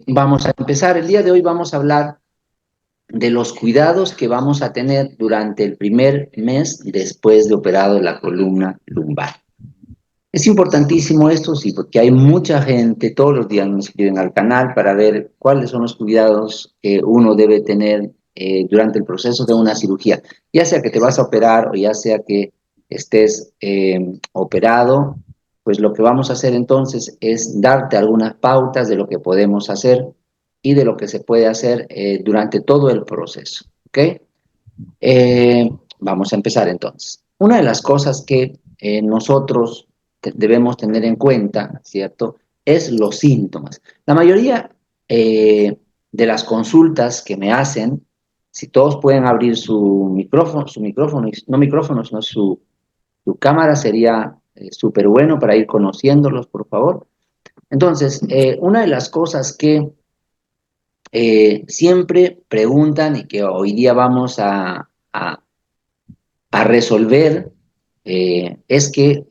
Vamos a empezar. El día de hoy vamos a hablar de los cuidados que vamos a tener durante el primer mes después de operado la columna lumbar. Es importantísimo esto, sí, porque hay mucha gente, todos los días me escriben al canal para ver cuáles son los cuidados que uno debe tener durante el proceso de una cirugía, ya sea que te vas a operar o ya sea que estés operado. Pues lo que vamos a hacer entonces es darte algunas pautas de lo que podemos hacer y de lo que se puede hacer durante todo el proceso, ¿ok? Vamos a empezar entonces. Una de las cosas que nosotros debemos tener en cuenta, ¿cierto? Es los síntomas. La mayoría de las consultas que me hacen, si todos pueden abrir su micrófono, no micrófono, sino su cámara, sería súper bueno para ir conociéndolos, por favor. Entonces, una de las cosas que siempre preguntan y que hoy día vamos a resolver es que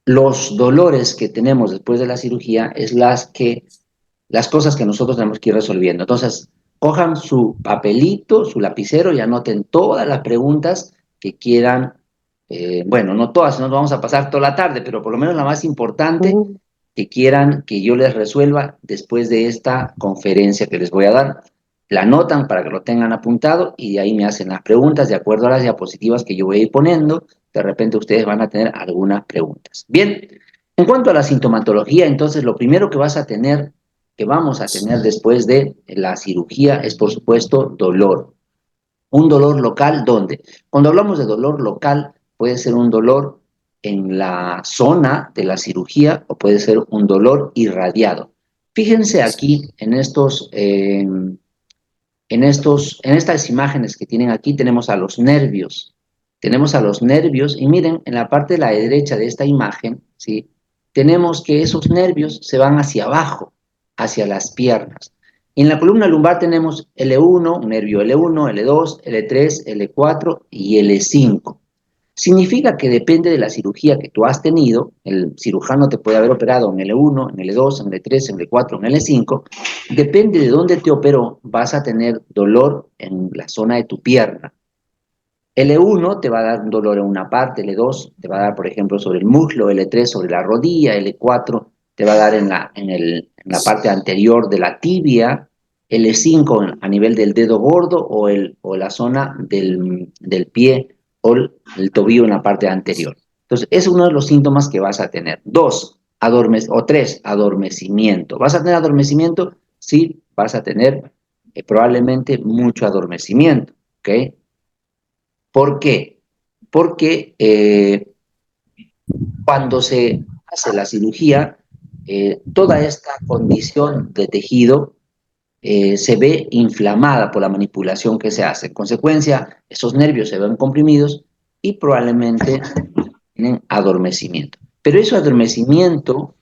los dolores que tenemos después de la cirugía es las cosas que nosotros tenemos que ir resolviendo. Entonces, cojan su papelito, su lapicero y anoten todas las preguntas que quieran. Bueno, no todas, no nos vamos a pasar toda la tarde, pero por lo menos la más importante que quieran que yo les resuelva después de esta conferencia que les voy a dar. La anotan para que lo tengan apuntado y de ahí me hacen las preguntas de acuerdo a las diapositivas que yo voy a ir poniendo. De repente ustedes van a tener algunas preguntas. Bien, en cuanto a la sintomatología, entonces lo primero que vamos a tener después de la cirugía es, por supuesto, dolor. Un dolor local, ¿dónde? Cuando hablamos de dolor local, puede ser un dolor en la zona de la cirugía o puede ser un dolor irradiado. Fíjense aquí en estas imágenes que tienen aquí, tenemos a los nervios. Tenemos a los nervios y miren, en la parte de la derecha de esta imagen, ¿sí? Tenemos que esos nervios se van hacia abajo, hacia las piernas. En la columna lumbar tenemos L1, un nervio L1, L2, L3, L4 y L5. Significa que depende de la cirugía que tú has tenido, el cirujano te puede haber operado en L1, en L2, en L3, en L4, en L5, depende de dónde te operó, vas a tener dolor en la zona de tu pierna. L1 te va a dar un dolor en una parte, L2 te va a dar, por ejemplo, sobre el muslo, L3 sobre la rodilla, L4 te va a dar en la parte anterior de la tibia, L5 a nivel del dedo gordo o la zona del pie o el tobillo en la parte anterior. Entonces, es uno de los síntomas que vas a tener. Tres, adormecimiento. ¿Vas a tener adormecimiento? Sí, vas a tener probablemente mucho adormecimiento, ¿ok? ¿Por qué? Porque cuando se hace la cirugía, toda esta condición de tejido se ve inflamada por la manipulación que se hace. En consecuencia, esos nervios se ven comprimidos y probablemente tienen adormecimiento. Pero ese adormecimiento,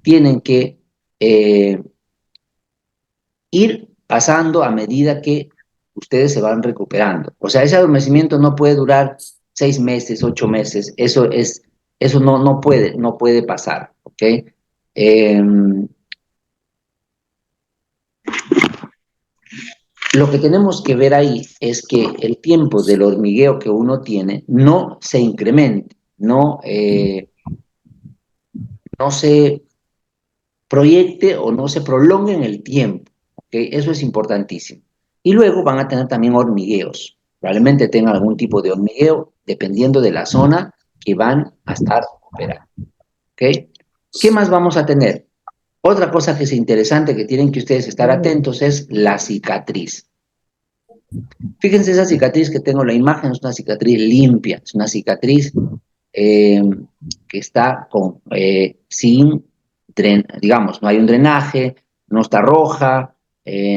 tienen que eh, ir pasando a medida que ustedes se van recuperando. O sea, ese adormecimiento no puede durar 6 meses, 8 meses. Eso no puede pasar, ¿ok? Eh, lo que tenemos que ver ahí es que el tiempo del hormigueo que uno tiene no se incremente, no se proyecte o no se prolongue en el tiempo. ¿Okay? Eso es importantísimo. Y luego van a tener también hormigueos. Probablemente tengan algún tipo de hormigueo dependiendo de la zona que van a estar operando. ¿Okay? ¿Qué más vamos a tener? Otra cosa que es interesante que tienen que ustedes estar atentos es la cicatriz. Fíjense esa cicatriz que tengo en la imagen, es una cicatriz limpia, es una cicatriz eh, que está sin, digamos, no hay un drenaje, no está roja,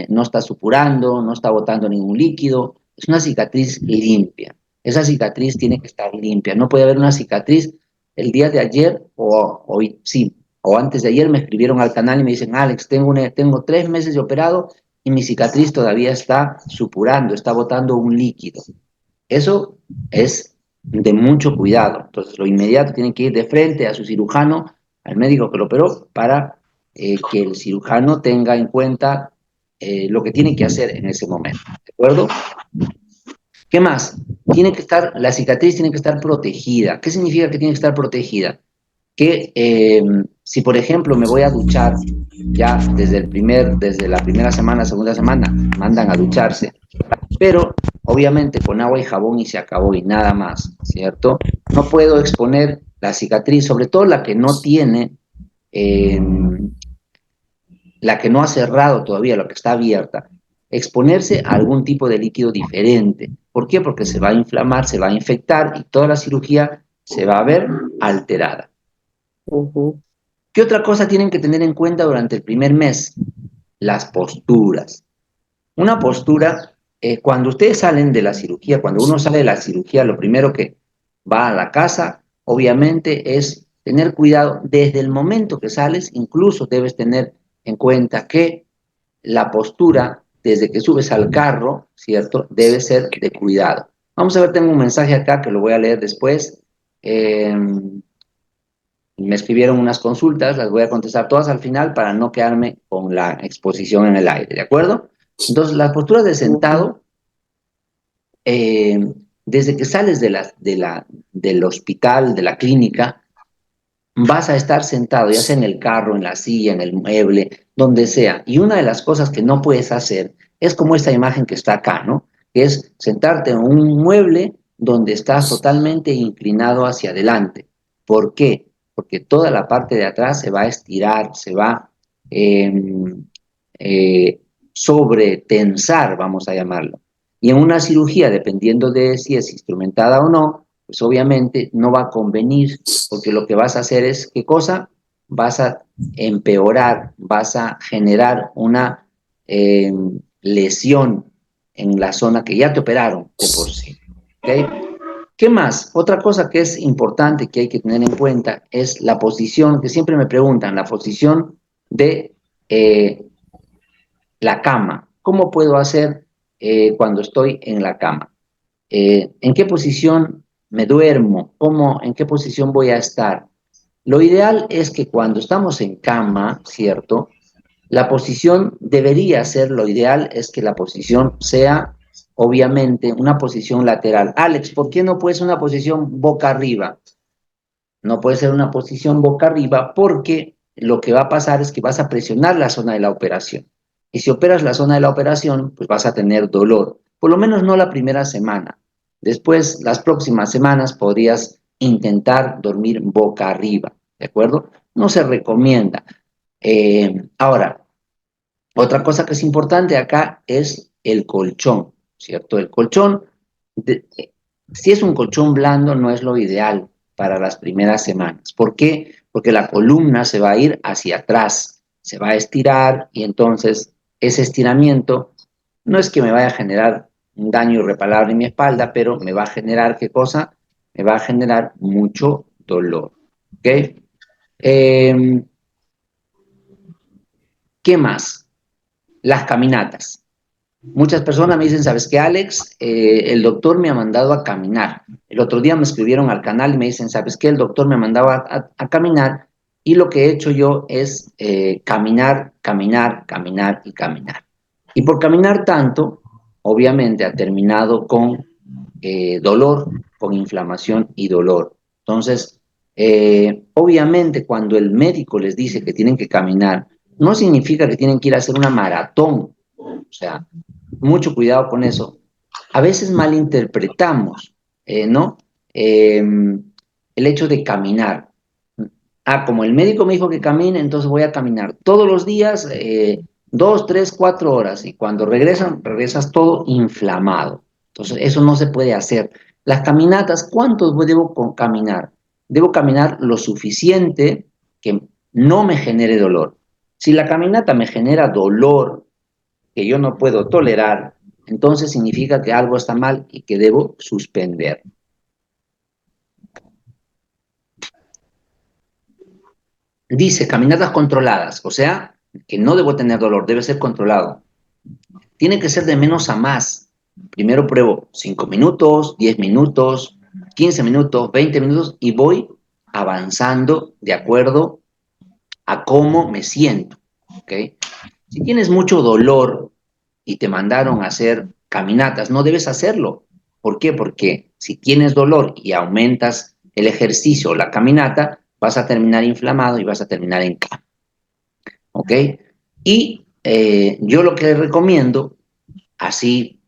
no está supurando, no está botando ningún líquido, es una cicatriz limpia. Esa cicatriz tiene que estar limpia, no puede haber una cicatriz el día de ayer o hoy, sí, o antes de ayer me escribieron al canal y me dicen, Alex, tengo 3 meses de operado y mi cicatriz todavía está supurando, está botando un líquido. Eso es de mucho cuidado. Entonces, lo inmediato tiene que ir de frente a su cirujano, al médico que lo operó, para que el cirujano tenga en cuenta lo que tiene que hacer en ese momento. ¿De acuerdo? ¿Qué más? La cicatriz tiene que estar protegida. ¿Qué significa que tiene que estar protegida? Que si, por ejemplo, me voy a duchar, ya desde la primera semana, segunda semana, mandan a ducharse, pero obviamente con agua y jabón y se acabó y nada más, ¿cierto? No puedo exponer la cicatriz, sobre todo eh, la que no ha cerrado todavía, la que está abierta, exponerse a algún tipo de líquido diferente. ¿Por qué? Porque se va a inflamar, se va a infectar y toda la cirugía se va a ver alterada. Ujú. ¿Qué otra cosa tienen que tener en cuenta durante el primer mes? Las posturas. Una postura, cuando ustedes salen de la cirugía, cuando uno sale de la cirugía, lo primero que va a la casa, obviamente, es tener cuidado desde el momento que sales, incluso debes tener en cuenta que la postura, desde que subes al carro, ¿cierto? Debe ser de cuidado. Vamos a ver, tengo un mensaje acá que lo voy a leer después. Eh, Me escribieron unas consultas, las voy a contestar todas al final para no quedarme con la exposición en el aire, ¿de acuerdo? Entonces, las posturas de Ujú. sentado, eh, desde que sales del hospital, de la clínica, vas a estar sentado, ya sea en el carro, en la silla, en el mueble, donde sea. Y una de las cosas que no puedes hacer es como esta imagen que está acá, ¿no? Que es sentarte en un mueble donde estás totalmente inclinado hacia adelante. ¿Por qué? Porque toda la parte de atrás se va a estirar, se va eh, sobretensar, vamos a llamarlo. Y en una cirugía, dependiendo de si es instrumentada o no, pues obviamente no va a convenir, porque lo que vas a hacer es, ¿qué cosa? Vas a empeorar, vas a generar una eh, lesión en la zona que ya te operaron de por sí. ¿Okay? ¿Qué más? Otra cosa que es importante que hay que tener en cuenta es la posición, que siempre me preguntan, la posición de eh, la cama. ¿Cómo puedo hacer cuando estoy en la cama? ¿En qué posición me duermo? ¿En qué posición voy a estar? Lo ideal es que cuando estamos en cama, ¿cierto? La posición debería ser, lo ideal es que la posición sea, obviamente, una posición lateral. Alex, ¿por qué no puede ser una posición boca arriba? No puede ser una posición boca arriba porque lo que va a pasar es que vas a presionar la zona de la operación. Y si operas la zona de la operación, pues vas a tener dolor. Por lo menos no la primera semana. Después, las próximas semanas podrías intentar dormir boca arriba, ¿de acuerdo? No se recomienda. Ahora, otra cosa que es importante acá es el colchón, ¿cierto? El colchón, de- si es un colchón blando, no es lo ideal para las primeras semanas. ¿Por qué? Porque la columna se va a ir hacia atrás, se va a estirar y entonces ese estiramiento no es que me vaya a generar un daño irreparable en mi espalda, pero me va a generar, ¿qué cosa? Me va a generar mucho dolor, ¿ok? Eh, ¿Qué más? Las caminatas. Muchas personas me dicen, ¿sabes qué, Alex? El doctor me ha mandado a caminar. El otro día me escribieron al canal y me dicen, ¿sabes qué? El doctor me mandaba a caminar y lo que he hecho yo es caminar, caminar, caminar y caminar. Y por caminar tanto, obviamente ha terminado con dolor, con inflamación y dolor. Entonces, obviamente cuando el médico les dice que tienen que caminar, no significa que tienen que ir a hacer una maratón. O sea, mucho cuidado con eso. A veces malinterpretamos, ¿no? El hecho de caminar. Ah, como el médico me dijo que camine, entonces voy a caminar todos los días, 2, 3, 4 horas, y cuando regresas todo inflamado. Entonces, eso no se puede hacer. Las caminatas, ¿cuánto debo caminar? Debo caminar lo suficiente que no me genere dolor. Si la caminata me genera dolor, que yo no puedo tolerar, entonces significa que algo está mal y que debo suspender. Dice caminatas controladas, o sea, que no debo tener dolor, debe ser controlado. Tiene que ser de menos a más. Primero pruebo 5 minutos, 10 minutos, 15 minutos, 20 minutos y voy avanzando de acuerdo a cómo me siento, ¿ok? Si tienes mucho dolor y te mandaron a hacer caminatas, no debes hacerlo. ¿Por qué? Porque si tienes dolor y aumentas el ejercicio o la caminata, vas a terminar inflamado y vas a terminar en cama, ¿ok? Y yo lo que les recomiendo, así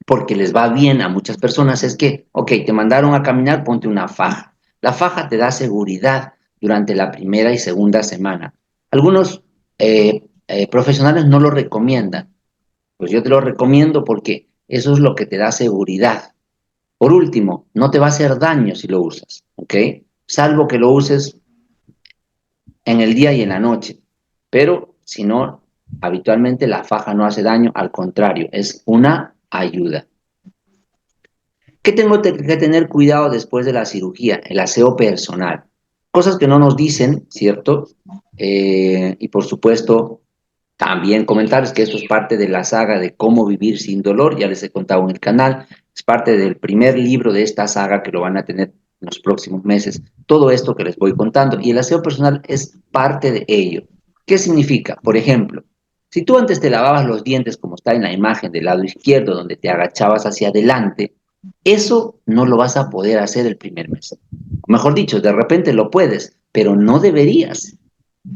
porque les va bien a muchas personas, es que, ok, te mandaron a caminar, ponte una faja. La faja te da seguridad durante la primera y segunda semana. Algunos profesionales no lo recomiendan, pues yo te lo recomiendo porque eso es lo que te da seguridad. Por último, no te va a hacer daño si lo usas, ¿ok? Salvo que lo uses en el día y en la noche. Pero si no, habitualmente la faja no hace daño, al contrario, es una ayuda. ¿Qué tengo que tener cuidado después de la cirugía? El aseo personal. Cosas que no nos dicen, ¿cierto? Y por supuesto, también comentarles que esto es parte de la saga de cómo vivir sin dolor, ya les he contado en el canal, es parte del primer libro de esta saga que lo van a tener en los próximos meses, todo esto que les voy contando, y el aseo personal es parte de ello. ¿Qué significa? Por ejemplo, si tú antes te lavabas los dientes como está en la imagen del lado izquierdo, donde te agachabas hacia adelante, eso no lo vas a poder hacer el primer mes. O mejor dicho, de repente lo puedes, pero no deberías.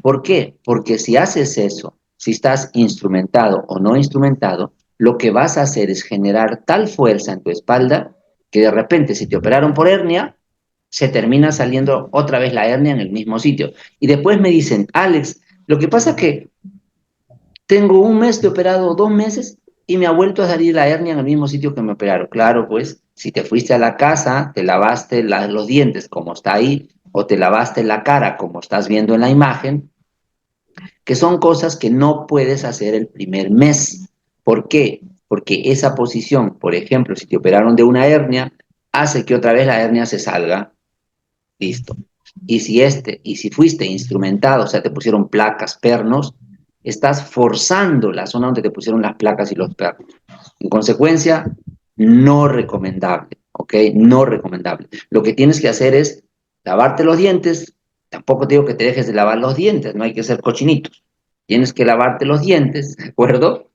¿Por qué? Porque si haces eso, si estás instrumentado o no instrumentado, lo que vas a hacer es generar tal fuerza en tu espalda que de repente, si te operaron por hernia, se termina saliendo otra vez la hernia en el mismo sitio. Y después me dicen, Alex, lo que pasa es que tengo un mes de operado, 2 meses, y me ha vuelto a salir la hernia en el mismo sitio que me operaron. Claro, pues, si te fuiste a la casa, te lavaste los dientes como está ahí, o te lavaste la cara como estás viendo en la imagen, que son cosas que no puedes hacer el primer mes. ¿Por qué? Porque esa posición, por ejemplo, si te operaron de una hernia, hace que otra vez la hernia se salga. Listo. Y si fuiste instrumentado, o sea, te pusieron placas, pernos, estás forzando la zona donde te pusieron las placas y los pernos. En consecuencia, no recomendable, ¿ok? No recomendable. Lo que tienes que hacer es lavarte los dientes. Tampoco te digo que te dejes de lavar los dientes, no hay que ser cochinitos. Tienes que lavarte los dientes, ¿de acuerdo?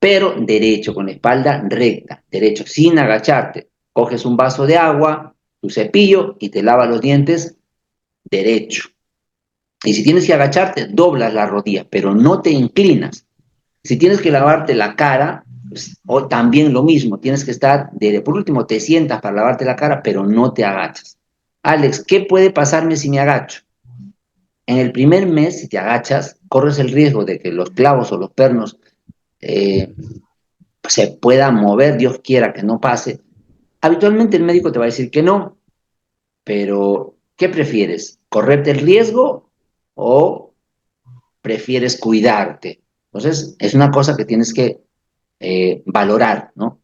Pero derecho, con la espalda recta, derecho, sin agacharte. Coges un vaso de agua, tu cepillo y te lavas los dientes derecho. Y si tienes que agacharte, doblas la rodilla, pero no te inclinas. Si tienes que lavarte la cara, pues, o también lo mismo, tienes que estar, por último, te sientas para lavarte la cara, pero no te agachas. Alex, ¿qué puede pasarme si me agacho? En el primer mes, si te agachas, corres el riesgo de que los clavos o los pernos eh, se puedan mover, Dios quiera que no pase. Habitualmente el médico te va a decir que no, pero ¿qué prefieres? ¿Correrte el riesgo o prefieres cuidarte? Entonces, es una cosa que tienes que valorar, ¿no?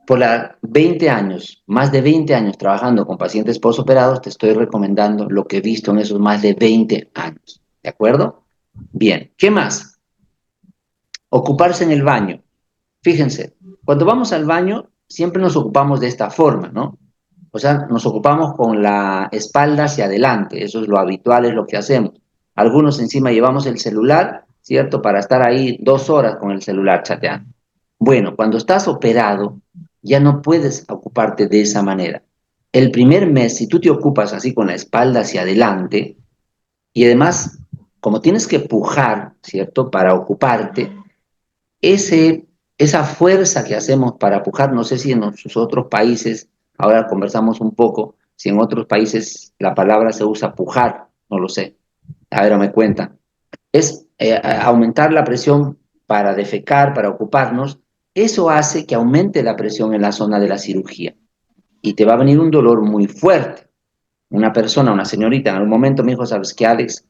Por 20 años, más de 20 años trabajando con pacientes posoperados, te estoy recomendando lo que he visto en esos más de 20 años. ¿De acuerdo? Bien, ¿qué más? Ocuparse en el baño. Fíjense, cuando vamos al baño, siempre nos ocupamos de esta forma, ¿no? O sea, nos ocupamos con la espalda hacia adelante, eso es lo habitual, es lo que hacemos. Algunos encima llevamos el celular, ¿cierto? Para estar ahí 2 horas con el celular chateando. Bueno, cuando estás operado, ya no puedes ocuparte de esa manera. El primer mes, si tú te ocupas así con la espalda hacia adelante, y además, como tienes que pujar, ¿cierto? Para ocuparte, esa fuerza que hacemos para pujar, no sé si en los otros países, ahora conversamos un poco, si en otros países la palabra se usa pujar, no lo sé, a ver, me cuentan. Es aumentar la presión para defecar, para ocuparnos, eso hace que aumente la presión en la zona de la cirugía y te va a venir un dolor muy fuerte. Una persona, una señorita, en algún momento me dijo, ¿sabes qué, Alex?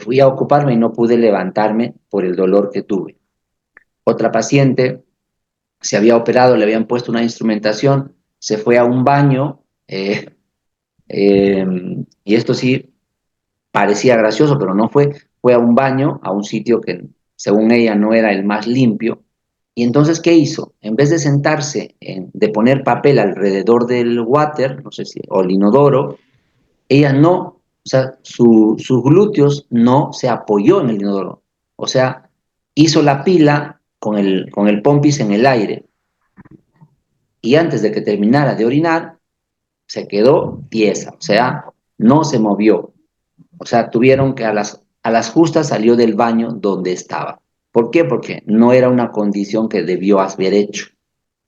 Fui a ocuparme y no pude levantarme por el dolor que tuve. Otra paciente se había operado, le habían puesto una instrumentación, se fue a un baño, eh, y esto sí parecía gracioso, pero no fue, fue a un baño, a un sitio que según ella no era el más limpio, Y entonces, ¿qué hizo? En vez de sentarse, de poner papel alrededor del water, no sé si, o el inodoro, ella no, o sea, sus glúteos no se apoyó en el inodoro. O sea, hizo la pila con el pompis en el aire. Y antes de que terminara de orinar, se quedó tiesa, o sea, no se movió. O sea, tuvieron que a las justas salió del baño donde estaba. ¿Por qué? Porque no era una condición que debió haber hecho.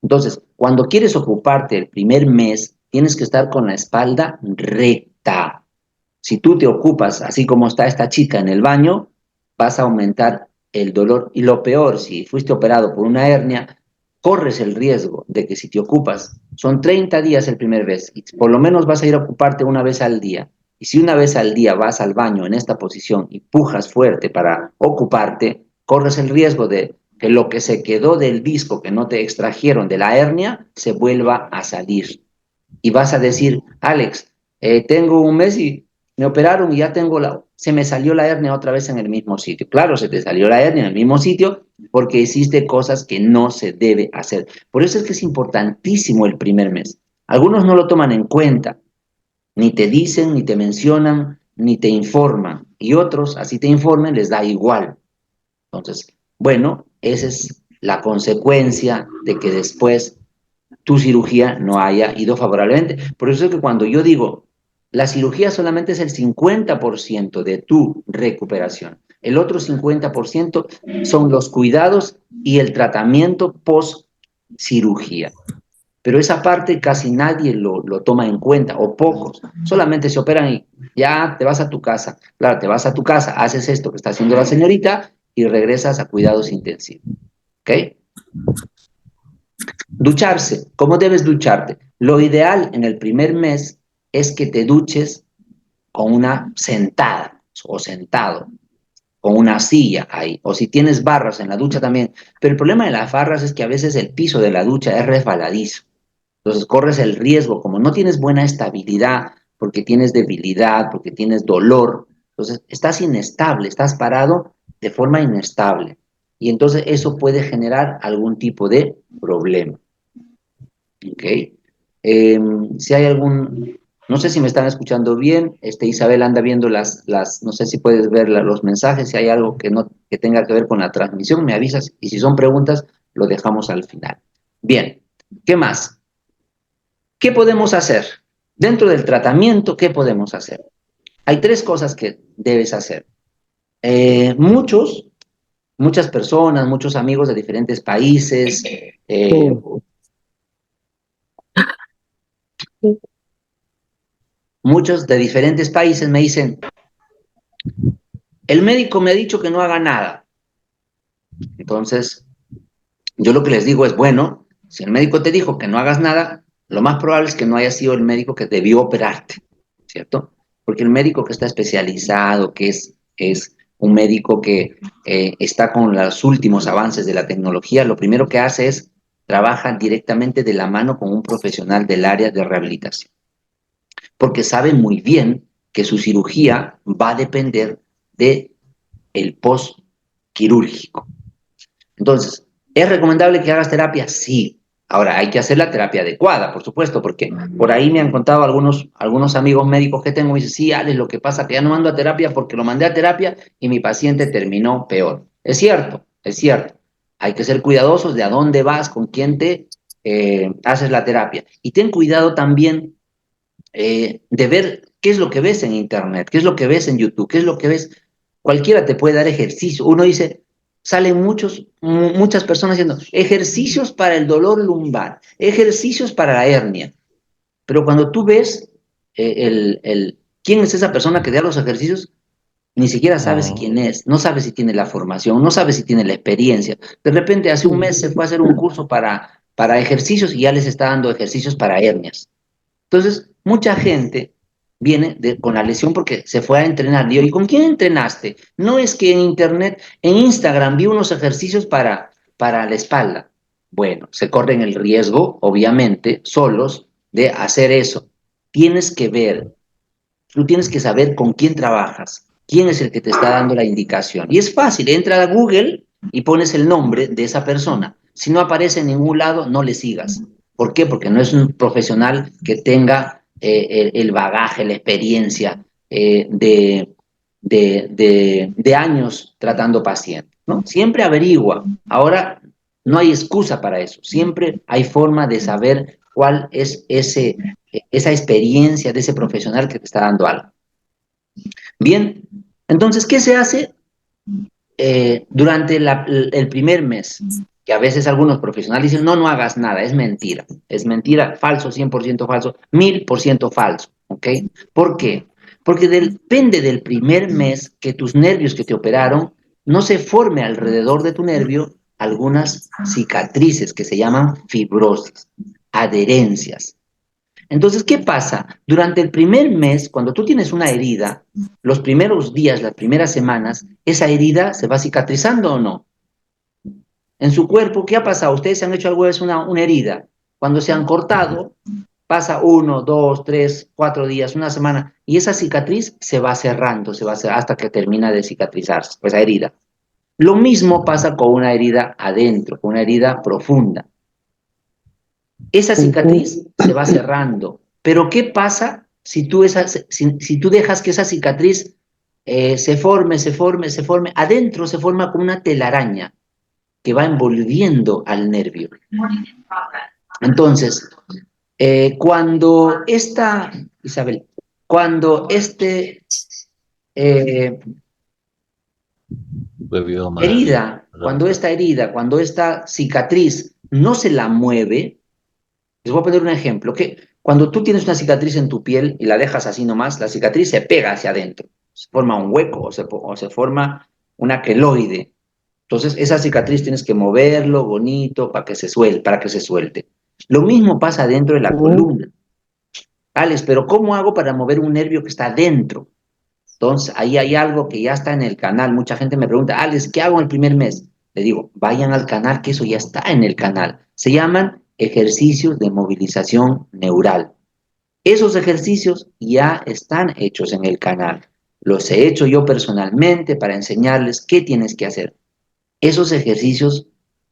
Entonces, cuando quieres ocuparte el primer mes, tienes que estar con la espalda recta. Si tú te ocupas, así como está esta chica en el baño, vas a aumentar el dolor. Y lo peor, si fuiste operado por una hernia, corres el riesgo de que si te ocupas, son 30 días el primer mes, y por lo menos vas a ir a ocuparte una vez al día. Y si una vez al día vas al baño en esta posición y pujas fuerte para ocuparte, corres el riesgo de que lo que se quedó del disco que no te extrajeron de la hernia se vuelva a salir. Y vas a decir, Alex, tengo un mes y me operaron y ya se me salió la hernia otra vez en el mismo sitio. Claro, se te salió la hernia en el mismo sitio porque hiciste cosas que no se debe hacer. Por eso es que es importantísimo el primer mes. Algunos no lo toman en cuenta, ni te dicen, ni te mencionan, ni te informan. Y otros, así te informen, les da igual. Entonces, bueno, esa es la consecuencia de que después tu cirugía no haya ido favorablemente. Por eso es que cuando yo digo, la cirugía solamente es el 50% de tu recuperación. El otro 50% son los cuidados y el tratamiento post cirugía. Pero esa parte casi nadie lo toma en cuenta, o pocos. Solamente se operan y ya te vas a tu casa. Claro, te vas a tu casa, haces esto que está haciendo la señorita y regresas a cuidados intensivos. ¿Ok? Ducharse. ¿Cómo debes ducharte? Lo ideal en el primer mes es que te duches con una sentada o sentado, con una silla ahí, o si tienes barras en la ducha también. Pero el problema de las barras es que a veces el piso de la ducha es resbaladizo. Entonces corres el riesgo, como no tienes buena estabilidad, porque tienes debilidad, porque tienes dolor, entonces estás inestable, estás parado de forma inestable. Y entonces eso puede generar algún tipo de problema. ¿Ok? Si hay algún, no sé si me están escuchando bien, Isabel anda viendo no sé si puedes ver los mensajes, si hay algo que, no, que tenga que ver con la transmisión, me avisas, y si son preguntas, lo dejamos al final. Bien, ¿qué más? ¿Qué podemos hacer? Dentro del tratamiento, ¿qué podemos hacer? Hay tres cosas que debes hacer. Muchas personas, muchos amigos de diferentes países, muchos de diferentes países me dicen, el médico me ha dicho que no haga nada. Entonces, yo lo que les digo es, bueno, si el médico te dijo que no hagas nada, lo más probable es que no haya sido el médico que debió operarte, ¿cierto? Porque el médico que está especializado, es un médico que está con los últimos avances de la tecnología, lo primero que hace es trabaja directamente de la mano con un profesional del área de rehabilitación, porque sabe muy bien que su cirugía va a depender de el post quirúrgico. Entonces, ¿es recomendable que hagas terapia? Sí. Ahora, hay que hacer la terapia adecuada, por supuesto, porque por ahí me han contado algunos amigos médicos que tengo y dicen, sí, Alex, lo que pasa es que ya no mando a terapia porque lo mandé a terapia y mi paciente terminó peor. Es cierto, es cierto. Hay que ser cuidadosos de a dónde vas, con quién te haces la terapia. Y ten cuidado también de ver qué es lo que ves en Internet, qué es lo que ves en YouTube, qué es lo que ves. Cualquiera te puede dar ejercicio. Uno dice, salen muchas personas haciendo ejercicios para el dolor lumbar, ejercicios para la hernia. Pero cuando tú ves quién es esa persona que da los ejercicios, ni siquiera sabes quién es, no sabes si tiene la formación, no sabes si tiene la experiencia. De repente, hace un mes se fue a hacer un curso para ejercicios y ya les está dando ejercicios para hernias. Entonces, mucha gente viene con la lesión porque se fue a entrenar. Digo, ¿y con quién entrenaste? No es que en Internet, en Instagram vi unos ejercicios para la espalda. Bueno, se corren el riesgo, obviamente, solos, de hacer eso. Tienes que ver, tú tienes que saber con quién trabajas, quién es el que te está dando la indicación. Y es fácil, entra a Google y pones el nombre de esa persona. Si no aparece en ningún lado, no le sigas. ¿Por qué? Porque no es un profesional que tenga el bagaje, la experiencia de años tratando pacientes, ¿no? Siempre averigua. Ahora, no hay excusa para eso. Siempre hay forma de saber cuál es esa experiencia de ese profesional que te está dando algo. Bien, entonces, ¿qué se hace durante el primer mes? Que a veces algunos profesionales dicen, no, no hagas nada, es mentira, falso, 100% falso, 1000% falso, ¿ok? ¿Por qué? Porque depende del primer mes que tus nervios que te operaron no se forme alrededor de tu nervio algunas cicatrices que se llaman fibrosis, adherencias. Entonces, ¿qué pasa? Durante el primer mes, cuando tú tienes una herida, los primeros días, las primeras semanas, esa herida se va cicatrizando o no. En su cuerpo, ¿qué ha pasado? Ustedes se han hecho alguna vez una herida. Cuando se han cortado, pasa 1, 2, 3, 4 días, una semana, y esa cicatriz se va cerrando, hasta que termina de cicatrizarse, esa herida. Lo mismo pasa con una herida adentro, con una herida profunda. Esa cicatriz se va cerrando. Pero ¿qué pasa si tú dejas que esa cicatriz se forme? Adentro se forma como una telaraña que va envolviendo al nervio. Entonces, Isabel, cuando eh, cuando esta cicatriz no se la mueve, les voy a poner un ejemplo, que cuando tú tienes una cicatriz en tu piel y la dejas así nomás, la cicatriz se pega hacia adentro, se forma un hueco o se forma una queloide. Entonces, esa cicatriz tienes que moverlo bonito para que se suelte. Lo mismo pasa dentro de la columna. Alex, pero ¿cómo hago para mover un nervio que está dentro? Entonces, ahí hay algo que ya está en el canal. Mucha gente me pregunta, Alex, ¿qué hago en el primer mes? Le digo, vayan al canal, que eso ya está en el canal. Se llaman ejercicios de movilización neural. Esos ejercicios ya están hechos en el canal. Los he hecho yo personalmente para enseñarles qué tienes que hacer. Esos ejercicios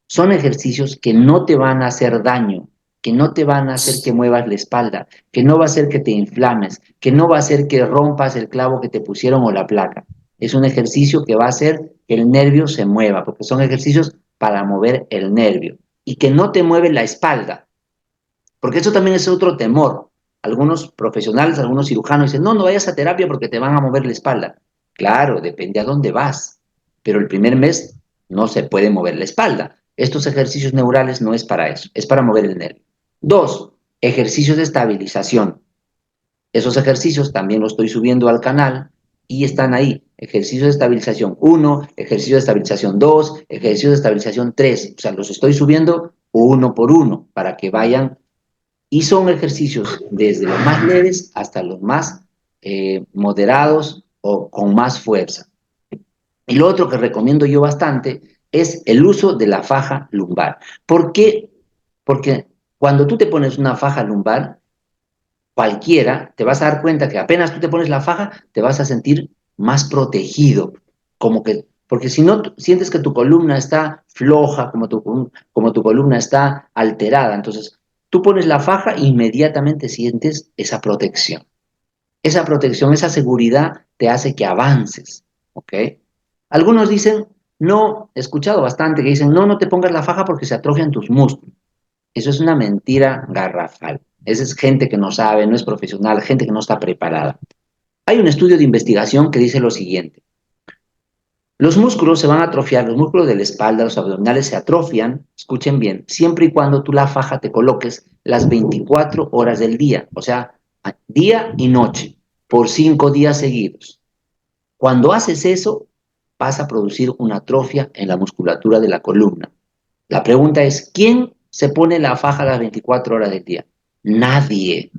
son ejercicios que no te van a hacer daño, que no te van a hacer que muevas la espalda, que no va a hacer que te inflames, que no va a hacer que rompas el clavo que te pusieron o la placa. Es un ejercicio que va a hacer que el nervio se mueva, porque son ejercicios para mover el nervio y que no te mueve la espalda, porque eso también es otro temor. Algunos profesionales, algunos cirujanos dicen, no, no vayas a terapia porque te van a mover la espalda. Claro, depende a dónde vas, pero el primer mes no se puede mover la espalda. Estos ejercicios neurales no es para eso, es para mover el nervio. 2, ejercicios de estabilización. Esos ejercicios también los estoy subiendo al canal y están ahí. Ejercicios de estabilización 1, ejercicios de estabilización 2, ejercicios de estabilización 3. O sea, los estoy subiendo uno por uno para que vayan. Y son ejercicios desde los más leves hasta los más moderados o con más fuerza. Y lo otro que recomiendo yo bastante es el uso de la faja lumbar. ¿Por qué? Porque cuando tú te pones una faja lumbar, cualquiera, te vas a dar cuenta que apenas tú te pones la faja, te vas a sentir más protegido, porque si no sientes que tu columna está floja, como tu columna está alterada, entonces tú pones la faja e inmediatamente sientes esa protección. Esa protección, esa seguridad te hace que avances, ¿ok? Algunos dicen, no, he escuchado bastante que dicen, no, no te pongas la faja porque se atrofian tus músculos. Eso es una mentira garrafal. Esa es gente que no sabe, no es profesional, gente que no está preparada. Hay un estudio de investigación que dice lo siguiente. Los músculos se van a atrofiar, los músculos de la espalda, los abdominales se atrofian, escuchen bien, siempre y cuando tú la faja te coloques las 24 horas del día, o sea, día y noche, por 5 días seguidos. Cuando haces eso, vas a producir una atrofia en la musculatura de la columna. La pregunta es, ¿quién se pone la faja las 24 horas del día? Nadie.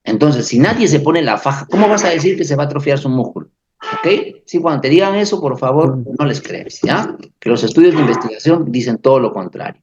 Entonces, si nadie se pone la faja, ¿cómo vas a decir que se va a atrofiar su músculo? ¿Ok? Sí, cuando te digan eso, por favor, no les crees, ¿ya? Que los estudios de investigación dicen todo lo contrario.